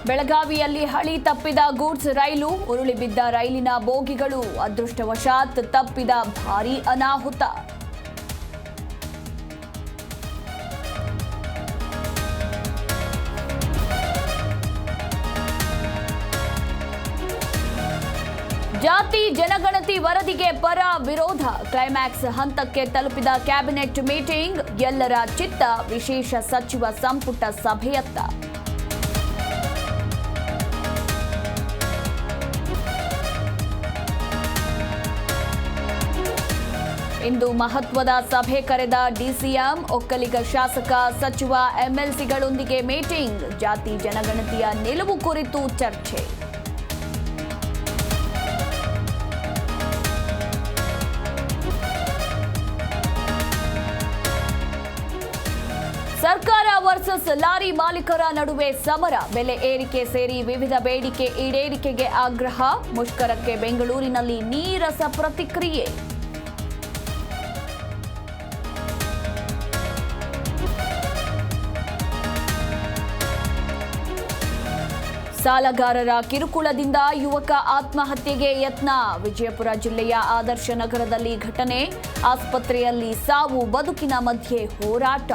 ಬೆಳಗಾವಿಯಲ್ಲಿ ಹಳಿ ತಪ್ಪಿದ ಗೂಡ್ಸ್ ರೈಲು, ಉರುಳಿ ಬಿದ್ದ ರೈಲಿನ ಬೋಗಿಗಳು, ಅದೃಷ್ಟವಶಾತ್ ತಪ್ಪಿದ ಭಾರೀ ಅನಾಹುತ. ಜಾತಿ ಜನಗಣತಿ ವರದಿಗೆ ಪರ ವಿರೋಧ, ಕ್ಲೈಮ್ಯಾಕ್ಸ್ ಹಂತಕ್ಕೆ ತಲುಪಿದ ಕ್ಯಾಬಿನೆಟ್ ಮೀಟಿಂಗ್, ಎಲ್ಲರ ಚಿತ್ತ ವಿಶೇಷ ಸಚಿವ ಸಂಪುಟ ಸಭೆಯತ್ತ. ಇಂದು ಮಹತ್ವದ ಸಭೆ ಕರೆದ ಡಿಸಿಎಂ, ಒಕ್ಕಲಿಗ ಶಾಸಕ ಸಚಿವ ಎಂಎಲ್ಸಿಗಳೊಂದಿಗೆ ಮೀಟಿಂಗ್, ಜಾತಿ ಜನಗಣತಿಯ ನಿಲುವು ಕುರಿತು ಚರ್ಚೆ. ಸರ್ಕಾರ ವರ್ಸಸ್ ಲಾರಿ ಮಾಲೀಕರ ನಡುವೆ ಸಮರ, ಬೆಲೆ ಏರಿಕೆ ಸೇರಿ ವಿವಿಧ ಬೇಡಿಕೆ ಈಡೇರಿಕೆಗೆ ಆಗ್ರಹ, ಮುಷ್ಕರಕ್ಕೆ ಬೆಂಗಳೂರಿನಲ್ಲಿ ನೀರಸ ಪ್ರತಿಕ್ರಿಯೆ. ಸಾಲಗಾರರ ಕಿರುಕುಳದಿಂದ ಯುವಕ ಆತ್ಮಹತ್ಯೆಗೆ ಯತ್ನ, ವಿಜಯಪುರ ಜಿಲ್ಲೆಯ ಆದರ್ಶ ನಗರದಲ್ಲಿ ಘಟನೆ, ಆಸ್ಪತ್ರೆಯಲ್ಲಿ ಸಾವು ಬದುಕಿನ ಮಧ್ಯೆ ಹೋರಾಟ.